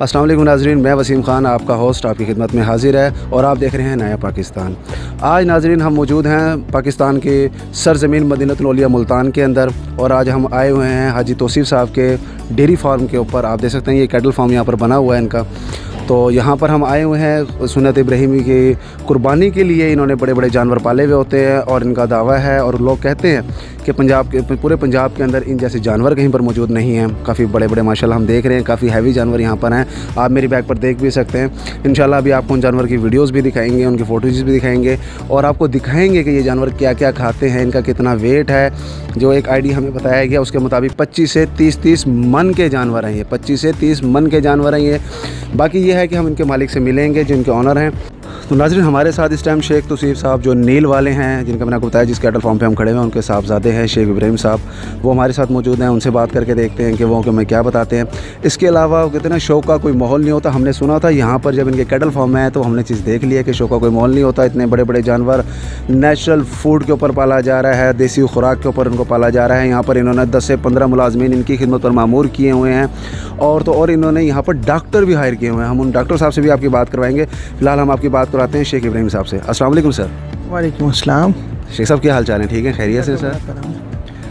अस्सलाम वालेकुम नाज़रीन, मैं वसीम ख़ान आपका होस्ट आपकी खिदमत में हाज़िर है और आप देख रहे हैं नया पाकिस्तान। आज नाज़रीन हम मौजूद हैं पाकिस्तान के सरज़मीन मदीनतुल औलिया मुल्तान के अंदर और आज हम आए हुए हैं हाजी तौसीफ़ साहब के डेयरी फार्म के ऊपर। आप देख सकते हैं ये कैटल फार्म यहाँ पर बना हुआ है इनका। तो यहाँ पर हम आए हुए हैं सुन्नत इब्राहिमी की कुर्बानी के लिए। इन्होंने बड़े बड़े जानवर पाले हुए होते हैं और इनका दावा है और लोग कहते हैं कि पूरे पंजाब के अंदर इन जैसे जानवर कहीं पर मौजूद नहीं हैं। काफ़ी बड़े बड़े माशाल्लाह हम देख रहे हैं, काफ़ी हैवी जानवर यहाँ पर हैं। आप मेरी बैक पर देख भी सकते हैं। इंशाल्लाह अभी आपको उन जानवर की वीडियोज़ भी दिखाएंगे, उनकी फ़ोटोज़ भी दिखाएंगे और आपको दिखाएंगे कि ये जानवर क्या क्या खाते हैं, इनका कितना वेट है। जो एक आईडी हमें बताया गया उसके मुताबिक 25 से 30 मन के जानवर हैं ये, 25 से 30 मन के जानवर हैं ये। बाकी ये है कि हम इनके मालिक से मिलेंगे जो इनके ऑनर हैं। तो नाज़रीन हमारे साथ इस टाइम शेख तौसीफ़ साहब जो नील वाले हैं, जिनका मैंने आपको बताया जिस कैटल फार्म पे हम खड़े हुए हैं, उनके साहबजादे हैं शेख इब्राहिम साहब, वो हमारे साथ मौजूद हैं। उनसे बात करके देखते हैं कि वो हमें क्या बताते हैं। इसके अलावा कहते हैं ना शौक का कोई माहौल नहीं होता। हमने सुना था यहाँ पर जब इनके कैटल फार्म में है तो हमने चीज़ देख लिया कि शौक का कोई माहौल नहीं होता। इतने बड़े बड़े जानवर नेचुरल फूड के ऊपर पाला जा रहा है, देसी खुराक के ऊपर उनको पाला जा रहा है। यहाँ पर इन्होंने 10 से 15 मुलाजमीन इनकी खिदमत पर मामूर किए हुए हैं और इन्होंने यहाँ पर डॉक्टर भी हायर किए हुए हैं। हम उन डॉक्टर साहब से भी आपकी बात करवाएंगे। फ़िलहाल हम आपकी बात कराते हैं शेख इब्राहिम साहब से। अस्सलाम वालेकुम सर। वालेकुम अस्सलाम। शेख साहब क्या हाल चाल है? ठीक है, खैरियत से सर?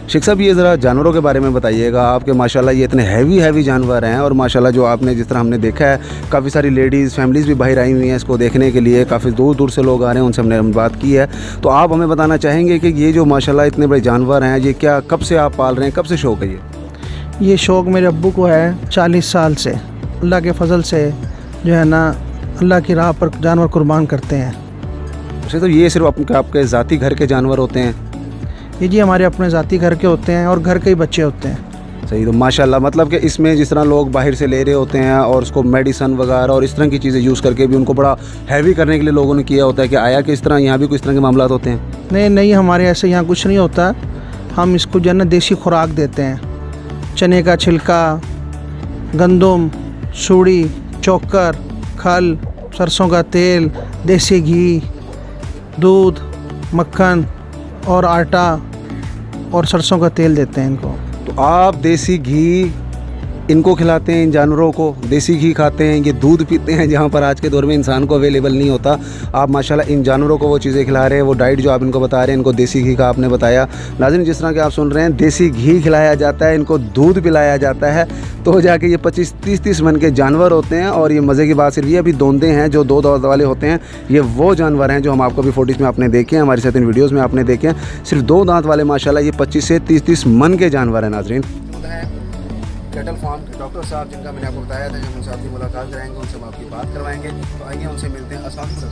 शेख साहब ये ज़रा जानवरों के बारे में बताइएगा। आपके माशाल्लाह ये इतने हैवी जानवर हैं और माशाल्लाह जो आपने जिस तरह हमने देखा है काफ़ी सारी लेडीज़ फैमिलीज़ भी बाहर आई हुई हैं इसको देखने के लिए। काफ़ी दूर दूर से लोग आ रहे हैं, उनसे हमने बात की है। तो आप हमें बताना चाहेंगे कि ये जो माशाल्लाह इतने बड़े जानवर हैं ये क्या कब से आप पाल रहे हैं, कब से शौक़ है ये शौक़ मेरे अब्बू को है 40 साल से। अल्लाह के फजल से जो है ना अल्लाह की राह पर जानवर कुर्बान करते हैं। तो ये सिर्फ आपके ज़ाती घर के जानवर होते हैं? ये जी हमारे अपने ज़ाती घर के होते हैं और घर के ही बच्चे होते हैं। सही। तो माशाल्लाह मतलब कि इसमें जिस तरह लोग बाहर से ले रहे होते हैं और उसको मेडिसन वगैरह और इस तरह की चीज़ें यूज़ करके भी उनको बड़ा हैवी करने के लिए लोगों ने किया होता है कि आया कि इस तरह यहाँ भी कुछ तरह के मामला होते हैं? नहीं, हमारे ऐसे यहाँ कुछ नहीं होता। हम इसको जो है ना देसी खुराक देते हैं। चने का छिलका, गंदम, सूड़ी, चोकर, खल, सरसों का तेल, देसी घी, दूध, मक्खन और आटा और सरसों का तेल देते हैं इनको। तो आप देसी घी इनको खिलाते हैं, इन जानवरों को देसी घी खाते हैं, ये दूध पीते हैं जहाँ पर आज के दौर में इंसान को अवेलेबल नहीं होता। आप माशाल्लाह इन जानवरों को वो चीज़ें खिला रहे हैं, वो डाइट जो आप इनको बता रहे हैं, इनको देसी घी का आपने बताया। नाज़रीन जिस तरह के आप सुन रहे हैं देसी घी खिलाया जाता है, इनको दूध पिलाया जाता है, तो जाके ये 25-30 मन के जानवर होते हैं। और ये मज़े की बात सिर्फ ये अभी दोंदे हैं जो 2 दांत वाले होते हैं, ये वो जानवर हैं जो हम आपको अभी फोटोज़ में आपने देखे हैं, हमारे साथ इन वीडियोज़ में आपने देखे हैं। सिर्फ 2 दांत वाले माशाल्लाह ये 25 से 30 मन के जानवर हैं। नाज़रीन कैटल फार्म के डॉक्टर साहब जिनका मैंने आपको बताया था कि हम उनसे आपकी मुलाकात कराएंगे, उनसे हम आपकी बात करवाएंगे। तो आइए उनसे मिलते हैं। अस्सलाम वालेकुम।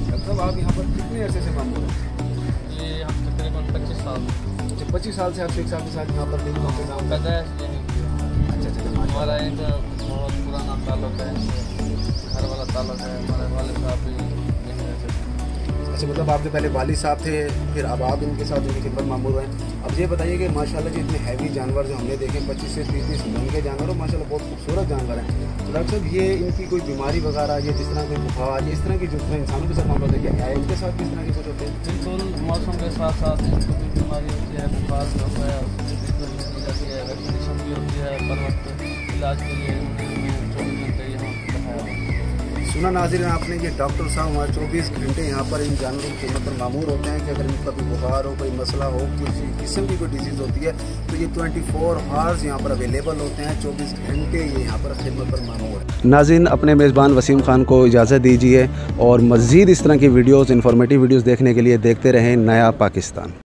डॉक्टर साहब आप यहाँ पर कितने अरसे से काम कर रहे हैं? ये हम तकरीबन 25 साल। अच्छा, 25 साल से आप शेख साहब के साथ यहाँ पर दिन काम पैदा है। अच्छा, हमारा एक बहुत पुराना ताल्लुक है, घर वाला ताल्लुक है। हमारे वाले साहब भी यहीं रहते थे। अच्छा, मतलब आपके पहले वालिद साहब थे, फिर अब आप इनके साथ उनकी खिदमत मामूर हैं। अब ये बताइए कि माशाल्लाह जी इतने हैवी जानवर जो हमने देखे 25 से 30 मन के जानवर और माशाल्लाह बहुत खूबसूरत जानवर हैं। तो डॉक्टर साहब ये इनकी कोई बीमारी वगैरह ये जिस तरह के बुखार इस तरह की जो इंसानों के साथ मामला होता है, क्या इनके साथ किस तरह के कुछ होते हैं? बिल्कुल मौसम के साथ साथ इनको भी बीमारी होती है, बुखार भी होता है, ट्रीटमेंट की जाती है, वैक्सीनेशन भी होती है, पर वक्त इलाज के लिए 24 घंटे यहाँ दिखाया। सुना नाज़रीन आपने ये डॉक्टर साहब हमारे 24 घंटे यहाँ पर इन जानवरों की खिदमत पर मामूर होते हैं कि अगर इनका कोई बुखार हो, कोई मसला हो, किसी किस्म की कोई डिजीज़ होती है तो ये 24 आवर्स यहाँ पर अवेलेबल होते हैं। 24 घंटे ये यहाँ पर खिदमत पर मामूर है। नाज़रीन अपने मेज़बान वसीम ख़ान को इजाज़त दीजिए और मज़ीद इस तरह की वीडियोज़, इन्फॉर्मेटिव वीडियोज़ देखने के लिए देखते रहें नया पाकिस्तान।